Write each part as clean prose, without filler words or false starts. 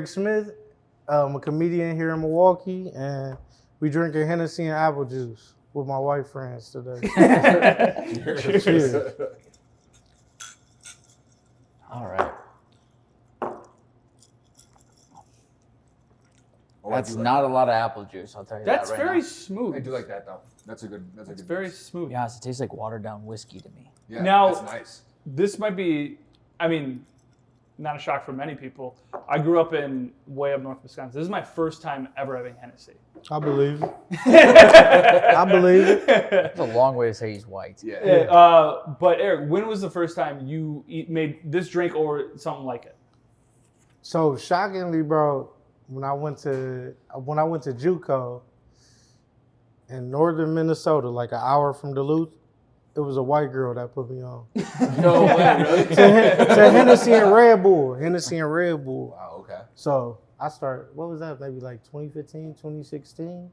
Eric Smith. I'm a comedian here in Milwaukee, and we drinking Hennessy and apple juice with my white friends today. Cheers. All right. That's not a lot of apple juice, I'll tell you That's that right very now. smooth. I do like that though. That's a good. It's very smooth. Yeah, it tastes like watered down whiskey to me. Yeah, Now, that's nice. This might be, I mean, not a shock for many people. I grew up in way up north Wisconsin. This is my first time ever having Hennessy. I believe it. I believe it. It's a long way to say he's white. Yeah. But Eric, when was the first time you made this drink or something like it? So shockingly, bro, when I went to JUCO in northern Minnesota, like an hour from Duluth, it was a white girl that put me on. No way, really? to Hennessy and Red Bull. Hennessy and Red Bull. Wow. Okay. So I started, what was that? Maybe like 2015, 2016.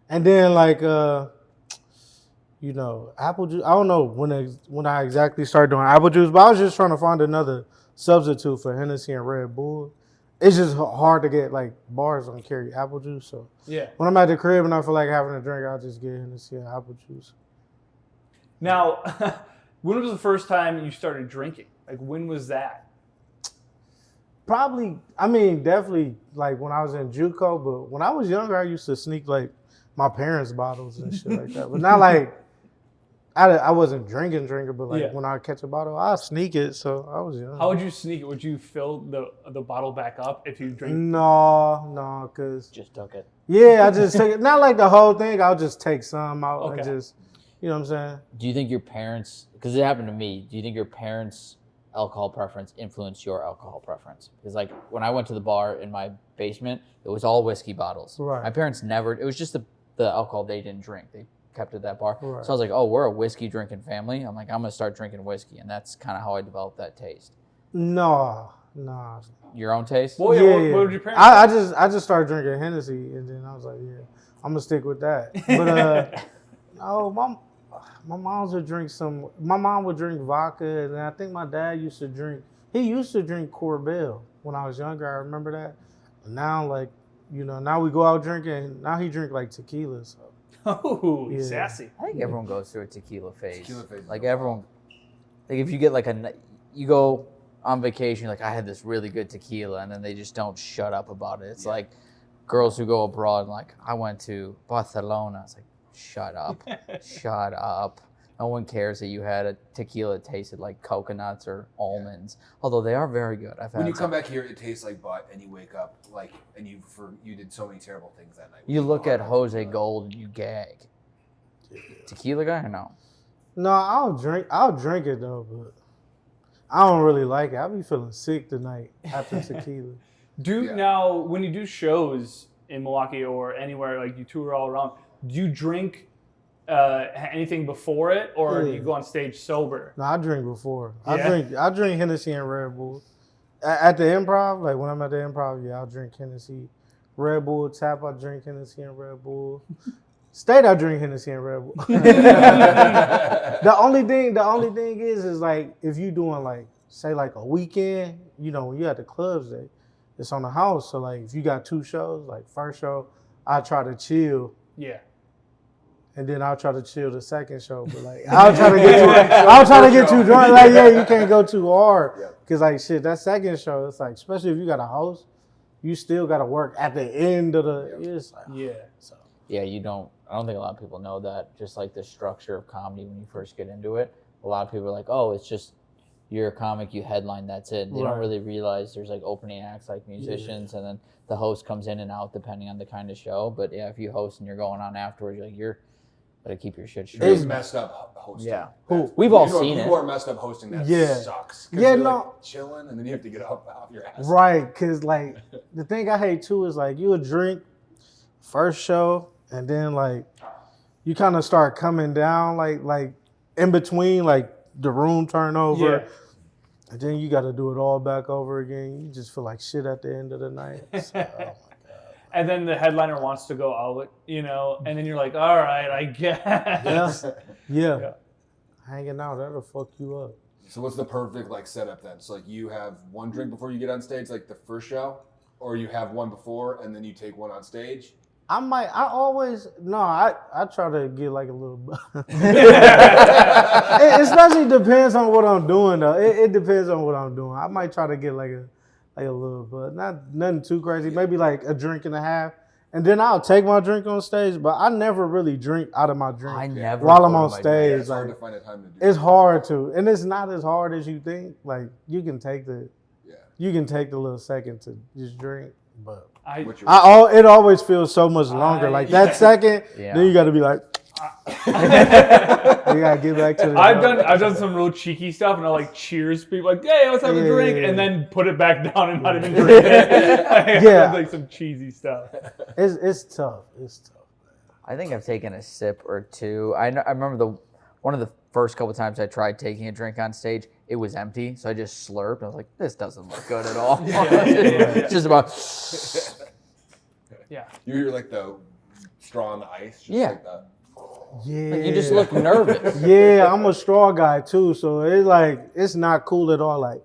And then like, you know, apple juice. I don't know when I exactly started doing apple juice, but I was just trying to find another substitute for Hennessy and Red Bull. It's just hard to get, like, bars don't carry apple juice. So Yeah. when I'm at the crib and I feel like having a drink, I'll just get Hennessy and apple juice. Now, when was the first time you started drinking? Like, when was that? Probably, I mean, definitely like when I was in JUCO, but when I was younger, I used to sneak like my parents' bottles and shit like that. But not like, I wasn't drinking, but like when I catch a bottle, I'll sneak it. So I was young. How would you sneak it? Would you fill the bottle back up if you drink? No, cause Just took it. yeah, I just take it. Not like the whole thing. I'll just take some out and just, you know what I'm saying? Do you think your parents, because it happened to me, do you think your parents' alcohol preference influenced your alcohol preference? Because like when I went to the bar in my basement, it was all whiskey bottles. Right. My parents never, it was just the alcohol they didn't drink. They kept at that bar. Right. So I was like, oh, we're a whiskey drinking family. I'm like, I'm going to start drinking whiskey. And that's kind of how I developed that taste. No. Your own taste? Well, Yeah. What did your parents I just started drinking Hennessy, and then I was like, yeah, I'm gonna stick with that. But no, my mom would drink my mom would drink vodka, and I think my dad used to drink Corbel when I was younger. I remember that. And now, like, you know, now we go out drinking. Now he drink like tequila. So. Oh, Yeah. sassy. I think everyone goes through a tequila phase. Tequila phase is Like a everyone, like if you get like you go on vacation, like I had this really good tequila, and then they just don't shut up about it. It's like girls who go abroad, like I went to Barcelona. It's like, shut up, shut up. No one cares that you had a tequila that tasted like coconuts or almonds, although they are very good. When you come back here, it tastes like butt, and you wake up like, and you did so many terrible things that night. You look at Jose Gold and you gag. Tequila guy or no? No, I'll drink it though, but I don't really like it. I'll be feeling sick tonight after tequila. Now, when you do shows in Milwaukee or anywhere, like you tour all around, do you drink anything before it, or do you go on stage sober? No, I drink before. Yeah? I drink Hennessy and Red Bull. At the Improv, like when I'm at the Improv, yeah, I'll drink Hennessy, Red Bull. Tap, I drink Hennessy and Red Bull. State, I drink Hennessy and Red Bull. The only thing is like if you doing like say like a weekend, you know, when you at the clubs, it's on the house. So like if you got two shows, like first show, I try to chill. Yeah. And then I'll try to chill the second show, but like I'll try to get too drunk. Like, yeah, you can't go too hard, cause like shit, that second show, it's like, especially if you got a host, you still got to work at the end of the. It's like, so. Yeah, you don't. I don't think a lot of people know that. Just like the structure of comedy when you first get into it, a lot of people are like, "Oh, it's just you're a comic, you headline, that's it." They don't really realize there's like opening acts like musicians, and then the host comes in and out depending on the kind of show. But yeah, if you host and you're going on afterwards, you're gotta keep your shit straight. It's messed up hosting. Yeah. We've all seen it. People are messed up hosting. That sucks. Yeah, you're, no. like, chilling, and then you have to get up off your ass. Right, cause like the thing I hate too is like you would drink first show, and then like you kind of start coming down like in between, like the room turn over. Yeah. And then you got to do it all back over again. You just feel like shit at the end of the night. So, oh my God. And then the headliner wants to go out, you know, and then you're like, all right, I guess. Yeah. Hanging out, that'll fuck you up. So what's the perfect like setup then? So like you have one drink before you get on stage, like the first show? or you have one before and then you take one on stage? I try to get like a little. It especially depends on what I'm doing though. It depends on what I'm doing. I might try to get like a little, but nothing too crazy. Maybe like a drink and a half, and then I'll take my drink on stage. But I never really drink out of my drink while I'm on stage. It's hard to find a time to do. It's hard to, and it's not as hard as you think. Like you can take the little second to just drink, but. It always feels so much longer. Like that second, then you got to be like, you got to get back to the. I've done some real cheeky stuff, and I like cheers people like, hey, let's have a drink, and then put it back down and not even drink it. Like some cheesy stuff. It's tough. It's tough. I think I've taken a sip or two. I remember one of the first couple times I tried taking a drink on stage, it was empty, so I just slurped. I was like, this doesn't look good at all. It's just about. Yeah. You hear like the straw on the ice, just like that. Yeah. Like you just look nervous. Yeah, I'm a straw guy too, so it's not cool at all. Like.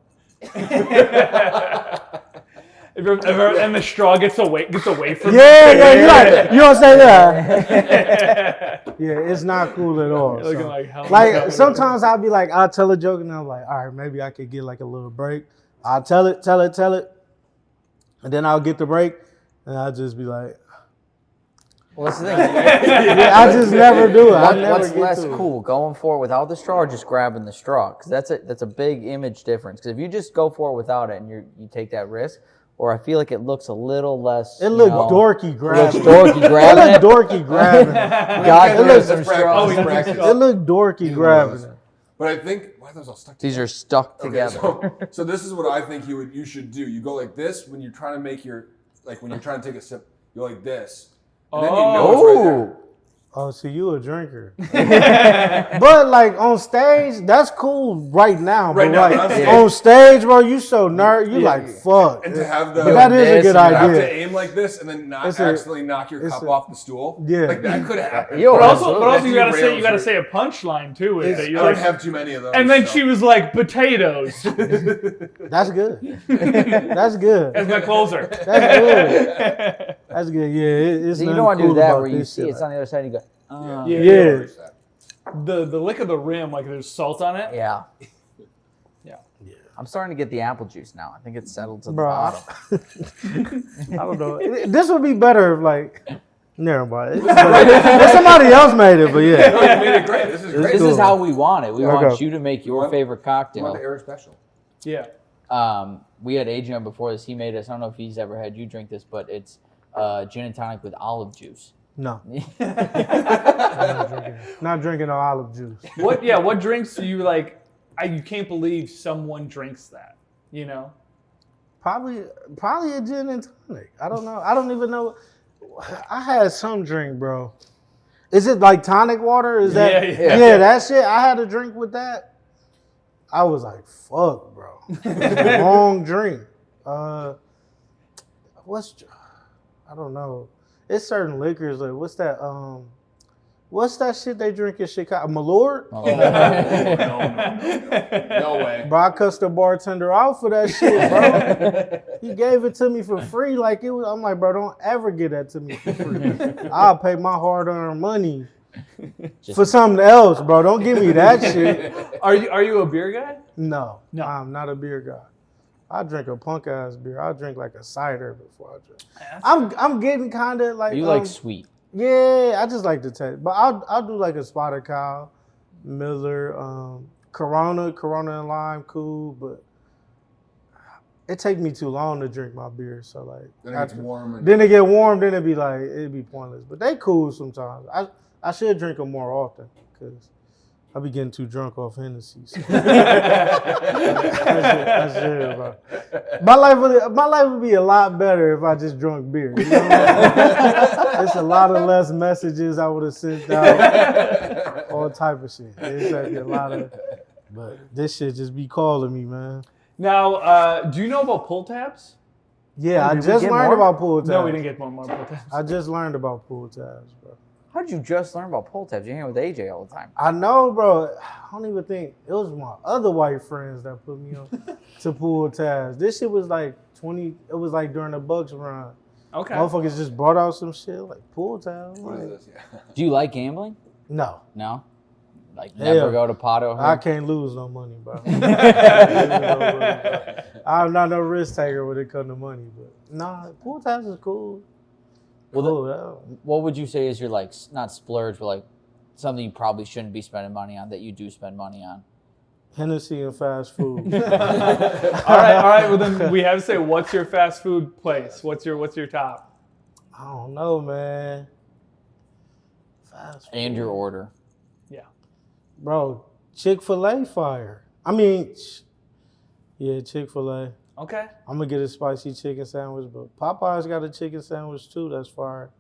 And the straw gets away from you don't say that. Yeah, it's not cool at all. Looking like hell. Sometimes I'll be like, I'll tell a joke and I'm like, all right, maybe I could get like a little break. I'll tell it, and then I'll get the break, and I'll just be like, well, that's the thing. I just never do it. What's less cool, going for it without the straw or just grabbing the straw? Because that's a big image difference. Because if you just go for it without it and you take that risk, or I feel like it looks a little less. It looked dorky grabbing. It looks dorky grabbing. It looked dorky grabbing. God, it looked dorky grabbing. But I think why are those all stuck together? These are stuck together. So this is what I think you should do. You go like this when you're trying to make when you're trying to take a sip. You go like this, and then you know it's right there. Oh, so you a drinker. But like on stage, that's cool right now. But like on stage, bro, you so nerd, you like fuck. And to have that is a good idea. Have to aim like this and then not accidentally knock your cup off the stool. Yeah, like that could happen. But also you gotta say a punchline too with it. I don't have too many of those. And then she was like potatoes. That's good. That's good. As my closer. That's good. That's good. Yeah, it's you don't want to do that where you see it's on the other side and you go. Yeah. The lick of the rim, like there's salt on it. Yeah. I'm starting to get the apple juice now. I think it's settled to the Bro, bottom. I don't know. This would be better if like. Never mind. Somebody else made it, but yeah. No, you made it great. This is great. This is how we want it. We want you to make your favorite cocktail. We want the Air Special. Yeah. We had AJ on before this. He made us. I don't know if he's ever had you drink this, but it's gin and tonic with olive juice. No. Not drinking no olive juice. What drinks do you like? You can't believe someone drinks that. You know. Probably a gin and tonic. I don't know. I don't even know. I had some drink, bro. Is it like tonic water? Is that? Yeah, that shit. I had a drink with that. I was like, fuck, bro. Wrong drink. I don't know. It's certain liquors like what's that shit they drink in Chicago? Malort? Oh, no way. Bro, I cussed the bartender out for that shit, bro. He gave it to me for free. Like it was. I'm like, bro, don't ever give that to me for free. I'll pay my hard-earned money for something else, bro. Don't give me that shit. Are you a beer guy? No, I'm not a beer guy. I drink a punk ass beer. I drink like a cider before I drink. I'm getting kind of like. You like sweet? Yeah, I just like the taste. But I'll do like a Spotted Cow, Miller, Corona and lime, cool. But it take me too long to drink my beer. So like, then it gets warm. Then it get warm. Then it'd be pointless. But they cool sometimes. I should drink them more often because I be getting too drunk off Hennessy. So. I should, bro. My life would be a lot better if I just drunk beer. You know what I mean? It's a lot of less messages I would have sent out. All type of shit. It's like a lot of, but this shit just be calling me, man. Now, do you know about pull tabs? Yeah, I just learned about pull tabs. No, we didn't get more pull tabs. I just learned about pull tabs, bro. How did you just learn about pull tabs? You hang out with AJ all the time. I know, bro. I don't even think it was my other white friends that put me on to pull tabs. This shit was like 20. It was like during the Bucks run. Okay. Motherfuckers just brought out some shit like pull tabs. What Like, is this? Yeah. Do you like gambling? no, No? Like Hell. never go to Pato? I can't lose no money, bro. I'm not no risk taker when it comes to money, but nah, pool tabs is cool. Well, Cool, What would you say is your, like, not splurge, but like something you probably shouldn't be spending money on that you do spend money on? Hennessy and fast food. all right. Well, then we have to say, what's your fast food place? What's your top? I don't know, man. Fast food. And your order. Yeah. Bro, Chick-fil-A fire. I mean, yeah, Chick-fil-A. Okay. I'm going to get a spicy chicken sandwich, but Popeye's got a chicken sandwich too that's fire.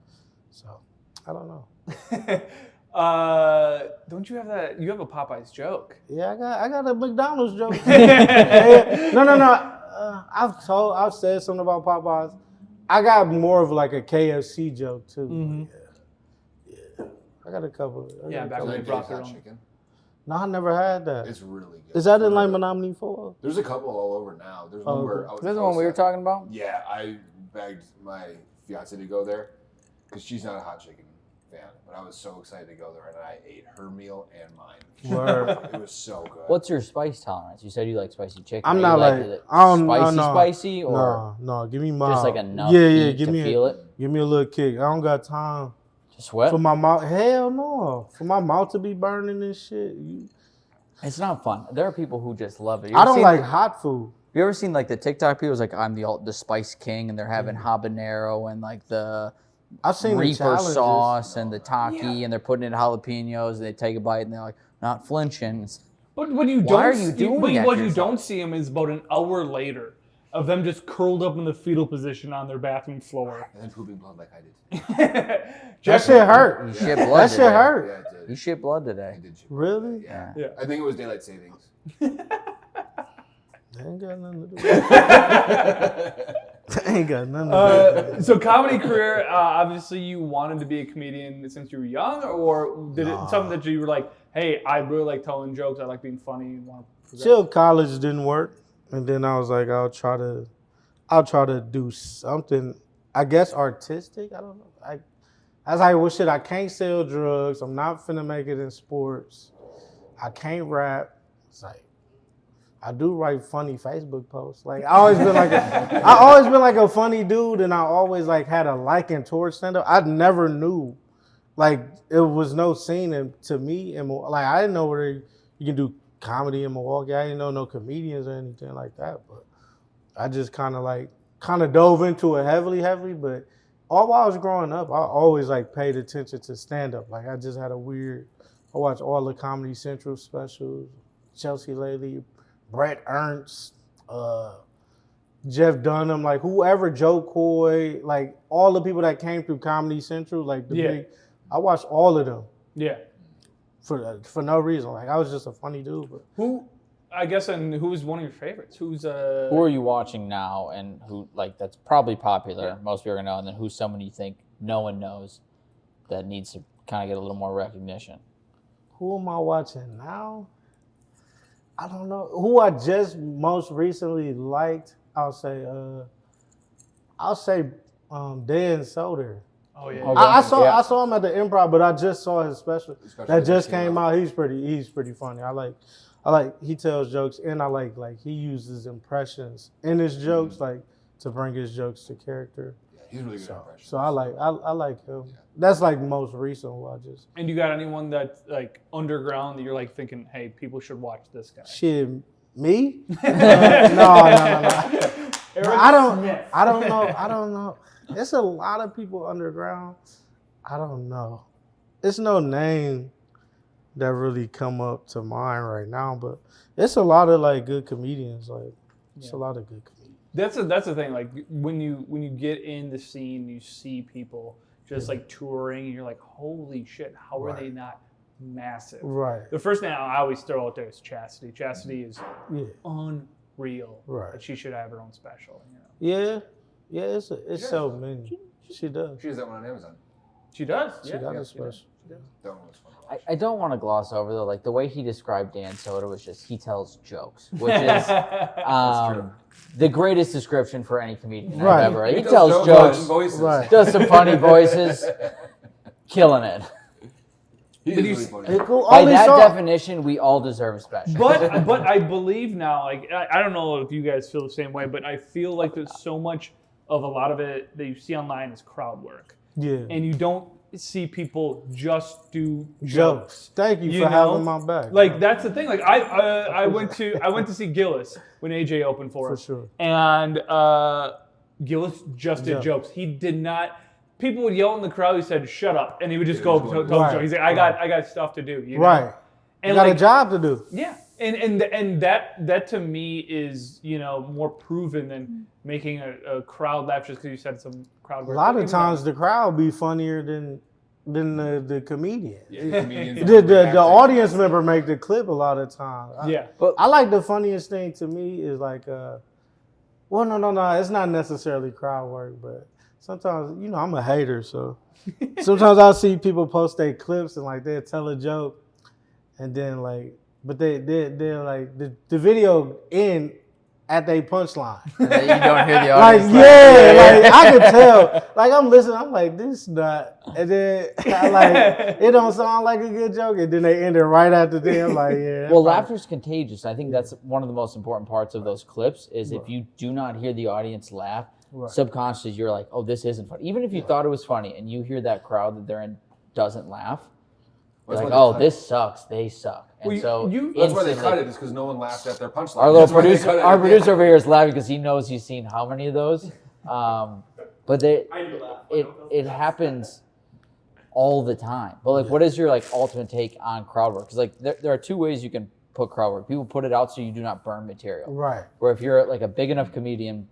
So, I don't know. Don't you have that? You have a Popeyes joke. Yeah, I got a McDonald's joke. No. I've said something about Popeyes. I got more of like a KFC joke too. Mm-hmm. Yeah. I got a couple. Yeah, back You when like they brought Dave's their Hot own. chicken? No, I never had that. It's really good. Is that in For like real. Menominee 4? There's a couple all over now. There's one where I was. Is this the one we were talking about? Yeah, I begged my fiance to go there because she's not a hot chicken fan, but I was so excited to go there, and I ate her meal and mine. Word. It was so good. What's your spice tolerance? You said you like spicy chicken. I'm Are not you like it I don't spicy, no, spicy, or no. Give me mild. just like enough Yeah, heat give to me feel it? Give me a little kick. I don't got time To sweat? for my mouth. Hell no, for my mouth to be burning and shit. It's not fun. There are people who just love it. I don't like hot food. You ever seen like the TikTok people? It's like I'm the spice king, and they're having habanero and like the I've seen the Reaper challenges. sauce and the taki, and they're putting in jalapenos, and they take a bite, and they're like not flinching. But what you Why are don't you see, doing what, that what to you yourself? don't see them is about an hour later of them just curled up in the fetal position on their bathroom floor. And then pooping blood like I did. That shit hurt. You shit blood That today. shit hurt. Yeah, it You did. shit blood I today. did shit. Really? Yeah. Yeah. I think it was daylight savings. That ain't got nothing to do with it. That ain't got nothing to do with it. So comedy career, obviously you wanted to be a comedian since you were young, or did it something that you were like, hey, I really like telling jokes, I like being funny, and want to progress? Till college didn't work, and then I was like, I'll try to do something, I guess artistic. I don't know. I was like, well, shit, I can't sell drugs. I'm not finna make it in sports. I can't rap. It's like, I do write funny Facebook posts. Like I always been like a funny dude, and I always like had a liking towards stand-up. I never knew, like it was no scene to me, and like I didn't know where you can do comedy in Milwaukee. I didn't know no comedians or anything like that. But I just kind of dove into it heavily. But all while I was growing up, I always like paid attention to stand-up. Like I just had I watched all the Comedy Central specials, Chelsea Lately, Brett Ernst, Jeff Dunham, like whoever, Joe Coy, like all the people that came through Comedy Central, like I watched all of them. Yeah. For no reason. Like I was just a funny dude. But Who, I guess, and who's one of your favorites? Who are you watching now, and who like that's probably popular? Most people are gonna know, and then who's someone you think no one knows that needs to kind of get a little more recognition? who am I watching now? I don't know. Who I just most recently liked, I'll say Dan Soder. Oh yeah. Okay. I saw him at the Improv, but I just saw his special Especially that just if you came know. out. He's pretty funny. I like he tells jokes, and I like he uses impressions in his jokes, like to bring his jokes to character. Yeah, he's really good at impressions. So I like him. That's like most recent one. I just And you got anyone that's like underground that you're like thinking, hey, people should watch this guy? shit me. No. I don't know. It's a lot of people underground. I don't know. It's no name that really come up to mind right now, but it's a lot of like good comedians. Like it's a lot of good comedians. That's the thing. Like when you get in the scene, you see people just like touring, and you're like, holy shit, how are they not massive? Right. The first name I always throw out there is Chastity. Chastity is Yeah. unreal. Right. But she should have her own special. You know? Yeah. It's so many. She does. She has that one on Amazon. She does. She Yeah. got Yeah. a special. That one was fun. I don't want to gloss over though, like the way he described Dan Soda was just he tells jokes, which is true. the greatest description for any comedian Right. ever. He does tells no jokes, fun voices. Right. does some funny voices, killing it. He is Did you really see- funny. Hey, cool. By All these that songs- definition, we all deserve a special. But I believe now, like I don't know if you guys feel the same way, but I feel like there's so much of a lot of it that you see online is crowd work, Yeah. and you don't see people just do Jokes. jokes. Thank you, You for know? having my back. Like that's the thing. Like I went to see Gillis when AJ opened for For us, sure. and Gillis just did Yeah. jokes. He did not. People would yell in the crowd. He said, "Shut up," and he would just Yeah, go just tell go- a Right. joke. He's like, "I got stuff to do." You know? Right. And You got like, a job to do. yeah, and that to me is more proven than making a crowd laugh just because you said some crowd A work. lot of Even times the crowd be funnier than the comedian. Yeah, comedians The audience member make the clip a lot of times. yeah. I like the funniest thing to me is like, well, no, it's not necessarily crowd work, but sometimes, I'm a hater, so sometimes I'll see people post their clips and like they'll tell a joke, and then like, but they're like the video end at their punchline. And then you don't hear the Like, audience. like I can tell. Like I'm listening, I'm like, this not. And then it don't sound like a good joke. And then they end it right after that. I'm like, yeah. Well, laughter's contagious. I think that's one of the most important parts of those clips is if you do not hear the audience laugh, subconsciously you're like, oh, this isn't funny. Even if you thought it was funny and you hear that crowd that they're in doesn't laugh, you're That's like, why they oh, cut this sucks. They suck. And Well, so That's why they instantly- cut it, is because no one laughed at their punchline. Our little That's why they producer, cut it our at the producer end. over here is laughing because he knows he's seen how many of those. But it happens all the time. But like, what is your like ultimate take on crowd work? Because like there are two ways you can put crowd work. People put it out so you do not burn material. Right. Where if you're like a big enough comedian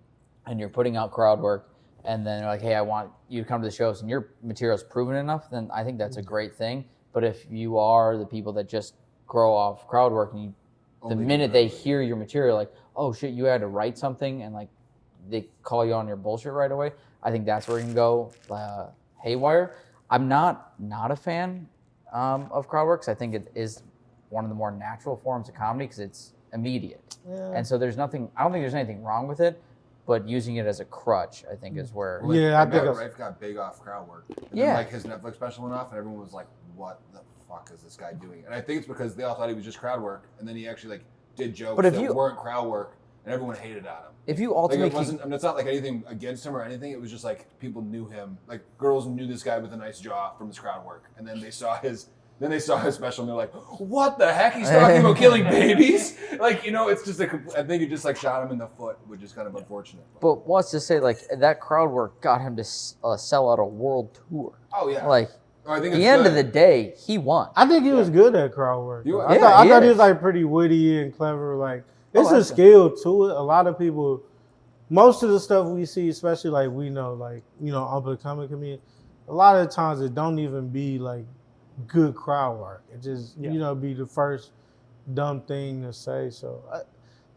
and you're putting out crowd work, and then you're like, hey, I want you to come to the shows, and your material's proven enough, then I think that's a great thing. But if you are the people that just grow off crowd work, and the Only minute do they that. hear your material, like, oh shit, you had to write something, and like they call you on your bullshit right away, I think that's where you can go haywire. I'm not a fan of crowd work, 'cause I think it is one of the more natural forms of comedy because it's immediate. Yeah. And so I don't think there's anything wrong with it, but using it as a crutch, I think is where. Like, Yeah, I think Matt it's- Rife got big off crowd work. And Yeah. Then, like his Netflix special went off, and everyone was like, "What the fuck is this guy doing?" And I think it's because they all thought he was just crowd work, and then he actually like did jokes But if that you- weren't crowd work, and everyone hated on him. If you Like ultimately it wasn't. I mean, it's not like anything against him or anything. It was just like people knew him. Like girls knew this guy with a nice jaw from his crowd work, and then they saw his. Then they saw his special, and they're like, "What the heck? He's talking about killing babies!" Like, it's just I think you just like shot him in the foot, which is kind of unfortunate. But what's to say, like, that crowd work got him to sell out a world tour. Oh yeah. Like, I think at it's the end good. of the day, he won. I think he was good at crowd work. You- I Yeah, thought he he is. was like pretty witty and clever. Like it's a absolutely. skill to it. A lot of people, most of the stuff we see, especially like we know, like up and coming comedian, a lot of the times it don't even be like good crowd work. It just be the first dumb thing to say. So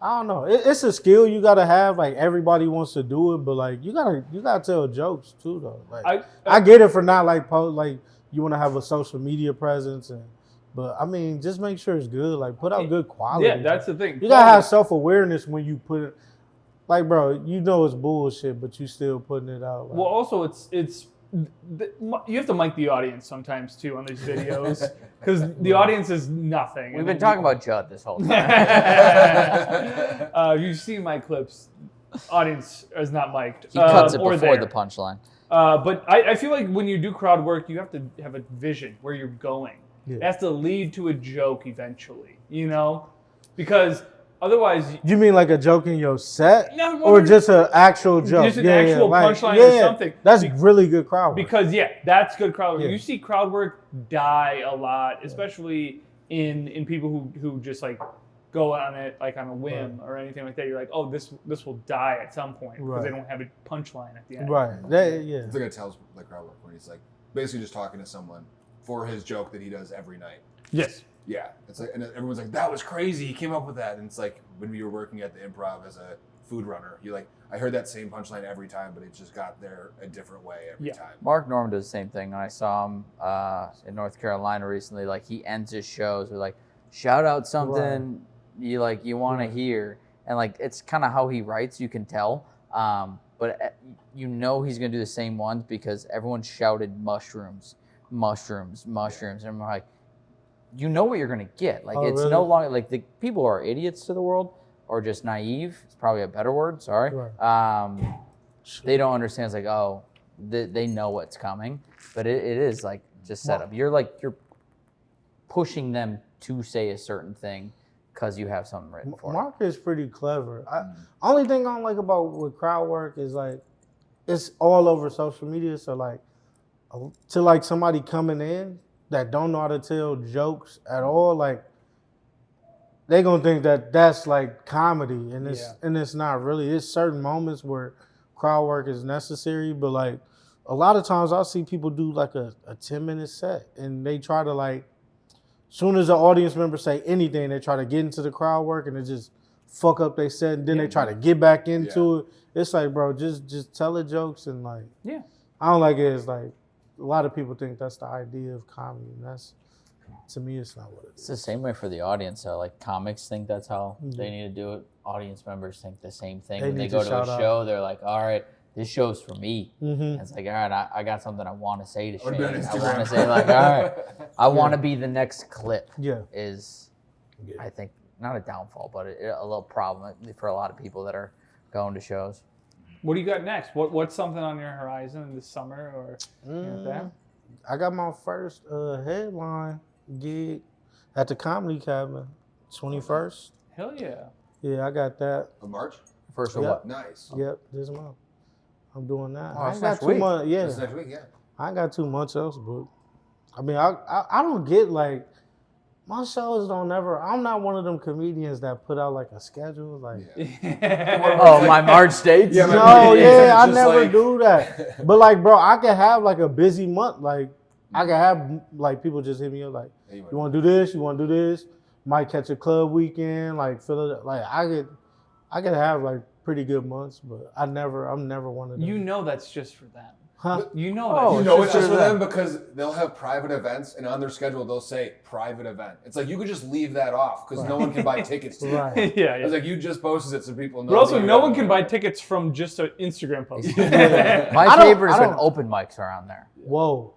I don't know. It's a skill you gotta have. Like everybody wants to do it, but like you gotta tell jokes too though. Like I get it for not like you want to have a social media presence but I mean just make sure it's good. Like put out good quality. Yeah, that's the thing. You gotta have self-awareness when you put it. Like, bro, it's bullshit, but you still putting it out. Like, Well, also you have to mic the audience sometimes too on these videos because the audience is nothing. We've been talking about Judd this whole time. You've seen my clips. Audience is not mic'd. He cuts it or before there. the punchline. But I feel like when you do crowd work, you have to have a vision where you're going. Yeah. It has to lead to a joke eventually, because otherwise, you mean like a joke in your set, No, or wonder- just an actual joke? Just an actual like, punchline or something. That's really good crowd work. because that's good crowd work. Yeah. You see crowd work die a lot, especially in people who just like go on it like on a whim or anything like that. You're like, oh, this will die at some point because they Right. don't have a punchline at the end. right, It's like a tells like crowd work when he's like basically just talking to someone for his joke that he does every night. Yes. Yeah, it's like, and everyone's like, "That was crazy. He came up with that." And it's like when we were working at the Improv as a Food Runner. I heard that same punchline every time, but it just got there a different way every time. Mark Norman does the same thing. When I saw him in North Carolina recently, like he ends his shows with like, shout out something you want to hear, and like it's kind of how he writes. You can tell, but you know he's gonna do the same ones because everyone shouted mushrooms, and I'm like, you know what you're gonna get. Like it's no longer like the people are idiots to the world or just naive. It's probably a better word. Sorry. Right. They don't understand. It's like, oh, they know what's coming, but it is like just set up. You're pushing them to say a certain thing because you have something written for Mark is pretty clever. Only thing I don't like about with crowd work is like it's all over social media. So like to like somebody coming in that don't know how to tell jokes at all, like they gonna think that that's like comedy, and it's not really. It's certain moments where crowd work is necessary, but like a lot of times I'll see people do like a 10-minute set, and they try to like, soon as the audience member say anything, they try to get into the crowd work, and it just fuck up they set, and then they try to get back into it. It's like, bro, just tell the jokes, and like, I don't like it. It's like a lot of people think that's the idea of comedy, and that's, to me, it's not what it is. It's the same way for the audience. So like comics think that's how they need to do it. Audience members think the same thing. When they go to a show, they're like, all right, this show's for me. And it's like, all right, I got something I want to say to Shane. I want to say like, all right, I want to be the next clip. I think, not a downfall, but a little problem for a lot of people that are going to shows. What do you got next? What's something on your horizon this summer or that? I got my first headline gig at the Comedy Cabin, 21st. Hell yeah. Yeah, I got that. Of March? First of what? Nice. Yep, this month. I'm doing that. Oh, I ain't got 2 months. Yeah. This next week, I ain't got 2 months else booked. I mean, I don't get like, my shows don't never, I'm not one of them comedians that put out like a schedule. Like, oh, my March dates? I never do that. But like, bro, I can have like a busy month. Like, I can have like people just hit me up like, you want to do this? You want to do this? Might catch a club weekend. Like, fill it. Like, I could have like pretty good months, but I'm never one of them. You know that's just for them. Huh? You know it's just for them because they'll have private events, and on their schedule they'll say private event. It's like you could just leave that off because no one can buy tickets to it. It's like you just posted it so people know. But also, no one can buy tickets from just an Instagram post. My favorite is when open mics are on there. Whoa.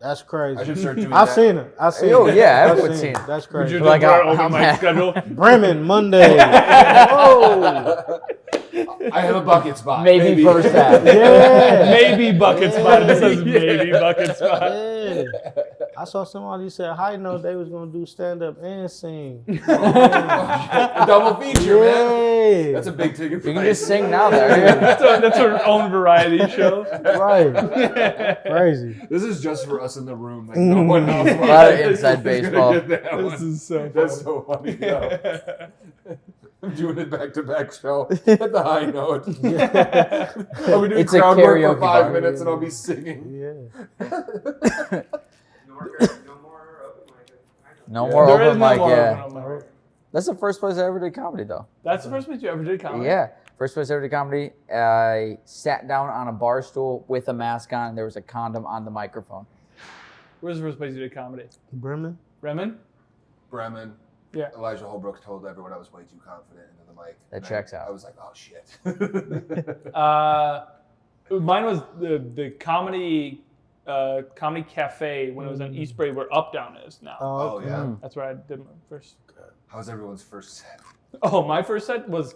That's crazy. I should start doing I've that. seen it. I've seen it. Oh, yeah, everyone's seen it. That's crazy. Would you like open mic schedule? Bremen, Monday. Whoa! I have a bucket spot. Maybe first half. Yeah. Maybe bucket spot. It says maybe bucket spot. Yeah. I saw somebody said high note they was gonna do stand up and sing. Double feature, man. That's a big ticket price. You can just sing now there. That's our own variety show. Right. Crazy. This is just for us in the room. Like no one else. A lot of inside baseball. This is so That's so funny. Yeah. I'm doing it back-to-back show at the high note. I'll be doing crowd work for 5 minutes and I'll be singing. Yeah. No more There is open no mic, more yeah. open mic. That's the first place I ever did comedy, though. That's the first place you ever did comedy? Yeah. First place I ever did comedy. I sat down on a bar stool with a mask on, and there was a condom on the microphone. Where's the first place you did comedy? Bremen. Bremen? Bremen. Yeah. Elijah Holbrook told everyone I was way too confident into the mic. That checks out. I was like, oh shit. Mine was the comedy cafe when it was on East Bay where Up Down is now. Oh yeah. That's where I did my first. How was everyone's first set? Oh, my first set was.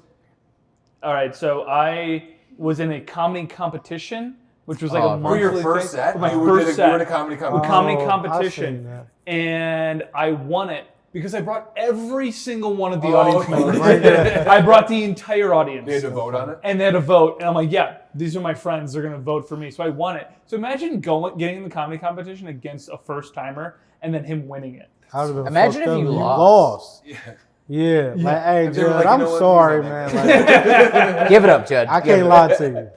All right, so I was in a comedy competition, which was like a monthly For your first thing. set? For my You first set. were in a comedy competition. Comedy I've competition, seen that. and I won it because I brought every single one of the Oh, audience members. I brought the entire audience. They had to vote on it? And they had to vote. And I'm like, yeah, these are my friends. They're going to vote for me. So I won it. So imagine getting in the comedy competition against a first timer and then him winning it. I would've been Imagine fucked if up. you You lost. Yeah. Yeah, like, hey, If they were Judd, like, you I'm know what, sorry, he's man. not Like, Give it up, Judd. I Give can't it lie up. to you.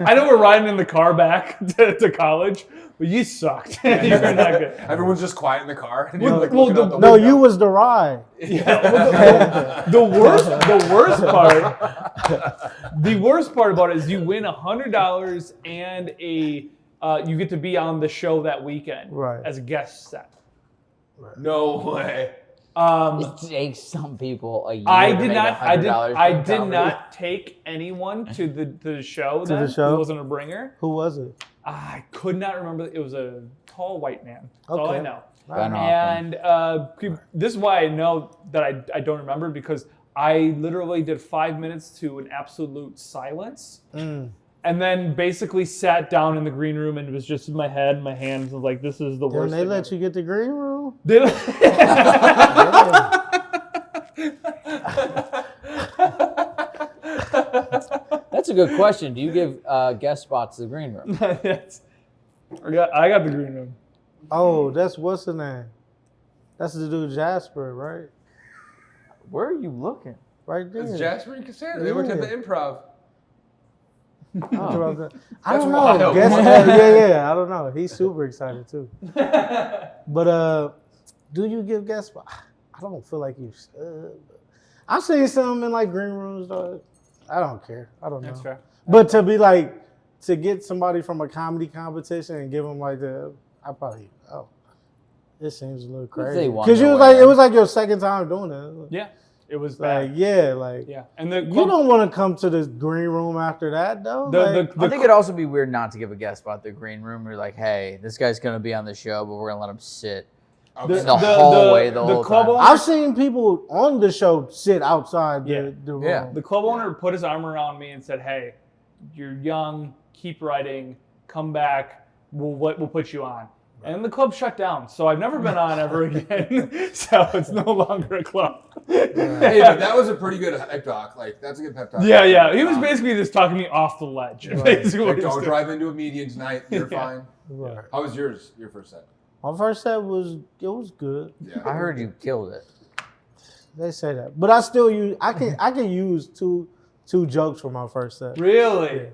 I know we're riding in the car back to college, but you sucked. You're not good. Everyone's just quiet in the car. And Well, you're like well, looking out the No, window. you was the ride. Yeah, the worst part about it is you win $100 and you get to be on the show that weekend Right. as a guest set. No way. It takes some people a year I to did make not. $100 I doing did comedy. not take anyone to the show. To the then, show? Who wasn't a bringer. Who was it? I could not remember. It was a tall white man. That's all I Okay. know. Ben Hoffman. And this is why I know that I don't remember, because I literally did 5 minutes to an absolute silence. And then basically sat down in the green room and it was just in my head and my hands. Was like, this is the Didn't worst they thing let ever. you get the green room? That's a good question. Do you give guest spots to the green room? Yes. I got the green room. Oh, that's what's the name? That's the dude Jasper, right? Where are you looking? Right there. It's Jasper and Cassandra. They worked at the Improv. Oh. I don't know. wild. Yeah. I don't know. He's super excited too. But do you give guest spots? I don't feel like you should. I've seen some in like green rooms though. I don't care. I don't know. That's fair. But to be like, to get somebody from a comedy competition and give them like it seems a little crazy. they want Because to it win. was like your second time doing it. Yeah. It was Like, bad. yeah. And the You don't want to come to the green room after that though. Like, I think it'd also be weird not to give a guest spot at the green room. You're like, hey, this guy's going to be on the show, but we're going to let him sit in the hallway the whole club time. owner- I've seen people on the show sit outside the room. Yeah. The club owner put his arm around me and said, "Hey, you're young. Keep writing. Come back. We'll put you on." And the club shut down, so I've never been on ever again. So it's no longer a club. Hey, but that was a pretty good pep talk. Like, that's a good pep talk. Yeah. He was basically just talking me off the ledge. Basically what Like, he was don't doing. drive into a median tonight. You're fine. Right. How was your first set? My first set was good. Yeah. I heard you killed it. They say that, but I still use. I can use two jokes for my first set. Really?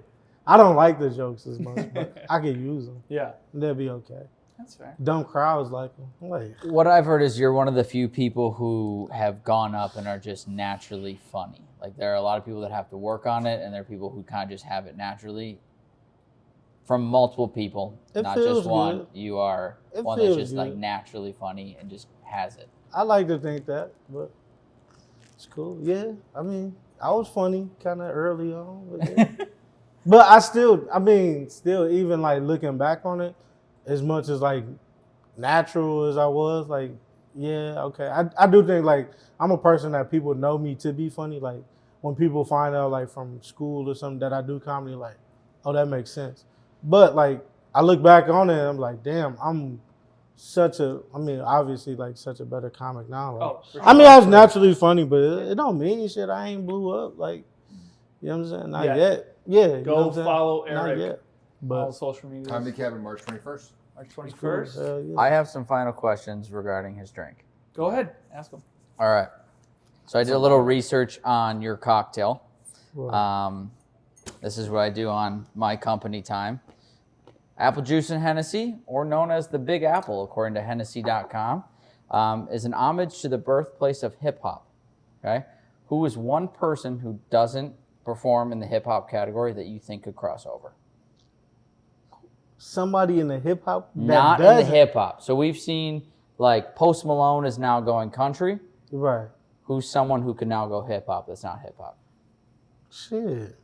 I don't like the jokes as much, but I can use them. Yeah. They'll be okay. That's fair. Dumb crowds like them. Like, What I've heard is you're one of the few people who have gone up and are just naturally funny. Like, there are a lot of people that have to work on it, and there are people who kind of just have it naturally. From multiple people, It not feels just one. good. You are It one that's feels just like good. naturally funny and just has it. I like to think that, but it's cool. Yeah, I mean, I was funny kind of early on, but, yeah. But still even like looking back on it, as much as like natural as I was, like, yeah, okay. I do think like I'm a person that people know me to be funny. Like when people find out like from school or something that I do comedy, like, oh, that makes sense. But like I look back on it, and I'm like, damn, I'm obviously like such a better comic now. Like, Oh, for I mean, I was naturally funny, but it don't mean shit. I ain't blew up. Like, you know what I'm saying? Not Yeah. yet. Yeah. you know Go what I'm saying? follow Not Eric. yet. All But social media. Comedy Cabin, March 21st. March cool. 21st. Hell yeah. I have some final questions regarding his drink. Go ahead. Ask him. All right. So I did a little research on your cocktail. Right. This is what I do on my company time. Apple juice and Hennessy, or known as the Big Apple, according to Hennessy.com, is an homage to the birthplace of hip hop. Okay, who is one person who doesn't perform in the hip hop category that you think could cross over? Somebody in the hip hop that Not in doesn't. the hip hop. So we've seen like Post Malone is now going country. Right. Who's someone who can now go hip hop that's not hip hop? Shit.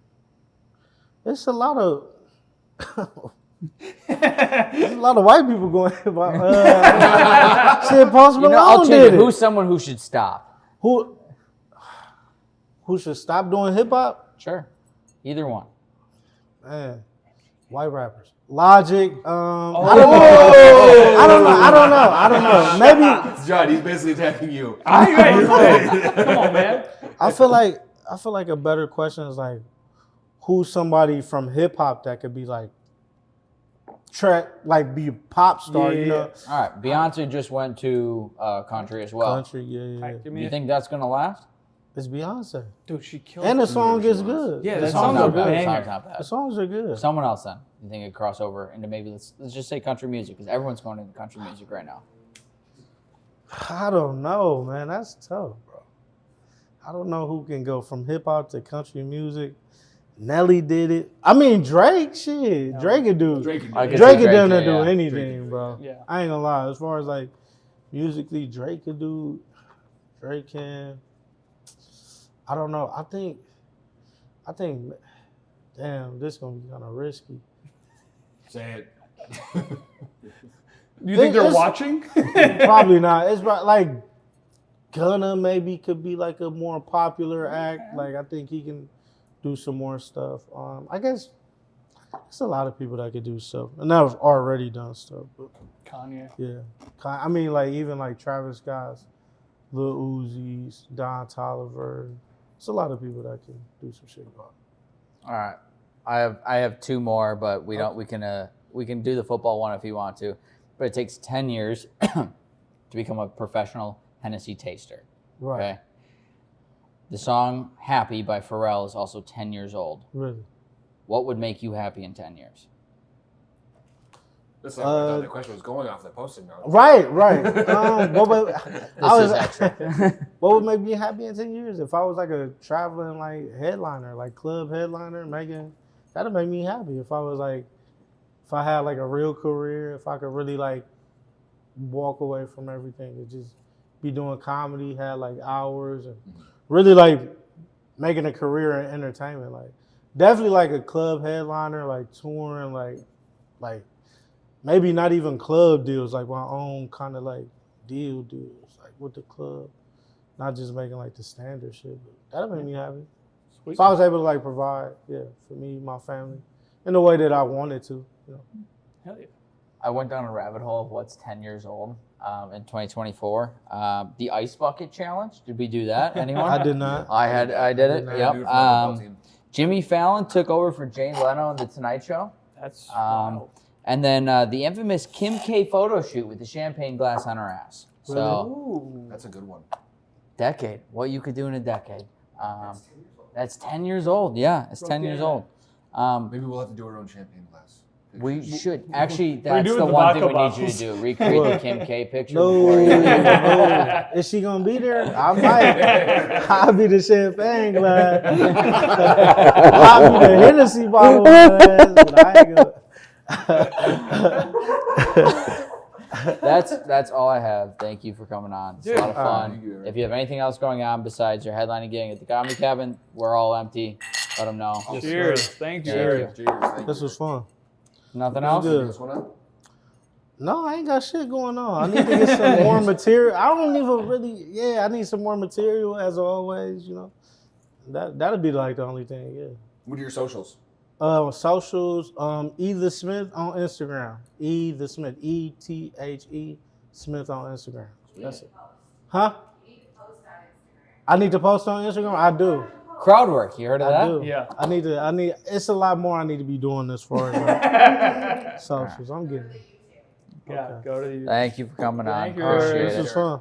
It's a lot of. There's a lot of white people going hip hop. Shit, Post Malone I'll change did it. it. Who's someone who should stop? Who should stop doing hip hop? Sure. Either one. Man, white rappers. Logic. Oh. I don't know. Maybe Judd, he's basically attacking you. Come on, man. I feel like a better question is like, who's somebody from hip hop that could be like like be a pop star, you know. All right, Beyonce just went to country as well. Country, yeah. Alright, give Do me you a- think that's gonna last? It's Beyonce. Dude, she killed And the it. song is she good. Yeah, the that songs song's are a good. banger. Song's not The bad. songs are good. Someone else then. You think it cross over into maybe let's just say country music because everyone's going into country music right now. I don't know, man. That's tough, bro. I don't know who can go from hip hop to country music. Nelly did it. I mean, Drake, shit. Drake could do. Drake can do I it. could Drake see could down there yeah, do yeah. anything, bro. Yeah. I ain't gonna lie. As far as like musically, Drake could do. Drake can. I don't know. I think. Damn, this gonna be kind of risky. Say it. You think they're It's- watching? Probably not. It's like Gunna maybe could be like a more popular act. Like I think he can do some more stuff. I guess there's a lot of people that could do stuff, and that have already done stuff. But Kanye. yeah, I mean, like even like Travis Scott's, Lil Uzi's, Don Toliver. It's a lot of people that can do some shit about it. All right, I have two more, but we don't. We can do the football one if you want to, but it takes 10 years to become a professional Hennessy taster. Right. Okay. The song "Happy" by Pharrell is also 10 years old. Really. What would make you happy in 10 years? That's not where I thought the question was going off the posting now. Right. This is extra. What would make me happy in 10 years? If I was like a traveling like headliner, like club headliner, that'd make me happy. If I had like a real career, if I could really like walk away from everything and just be doing comedy, had like hours and really like making a career in entertainment. Like definitely like a club headliner, like touring, like maybe not even club deals, like my own kind of like deals, like with the club. Not just making like the standard shit, but that'd make me happy. Sweet. If I was able to like provide, for me, my family, in the way that I wanted to, you know. Hell yeah. I went down a rabbit hole of what's 10 years old in 2024. The ice bucket challenge. Did we do that? Anyone? I did not. I did it. I Yep. Do it for the football team. Jimmy Fallon took over for Jay Leno on The Tonight Show. That's Um, and then the infamous Kim K photo shoot with the champagne glass on her ass. So, Ooh. That's a good one. decade. What you could do in a decade. That's 10 years old. Yeah, it's 10 years old. Maybe we'll have to do our own champagne glass. We should. Actually, that's doing the the one thing vodka we need you bottles. to do. Recreate the Kim K picture. No, before you- no. Is she gonna be there? I might. I'll be the champagne glass. I'll be the Hennessy bottle glass, but I ain't gonna. That's all I have. Thank you for coming on. It's a lot of fun. Thank you. If you have anything else going on besides your headlining gig at the Comedy Cabin, we're all empty. Let them know. Cheers. Thank you. Cheers. Cheers. Thank This you. was fun. Nothing That's else? good. This one up? No, I ain't got shit going on. I need to get some more material. I don't even really. Yeah, I need some more material as always. You know, that'd be like the only thing. Yeah. What are your socials? Socials, E the Smith on Instagram. E the Smith, ETHE Smith on Instagram. That's it. Huh? I need to post on Instagram. I do. Crowd work. You heard of I that? do. Yeah. I need. It's a lot more I need to be doing this for. Like, socials. I'm getting it. Yeah, go to you. Thank you for coming on. Thank you. Appreciate This it. was fun.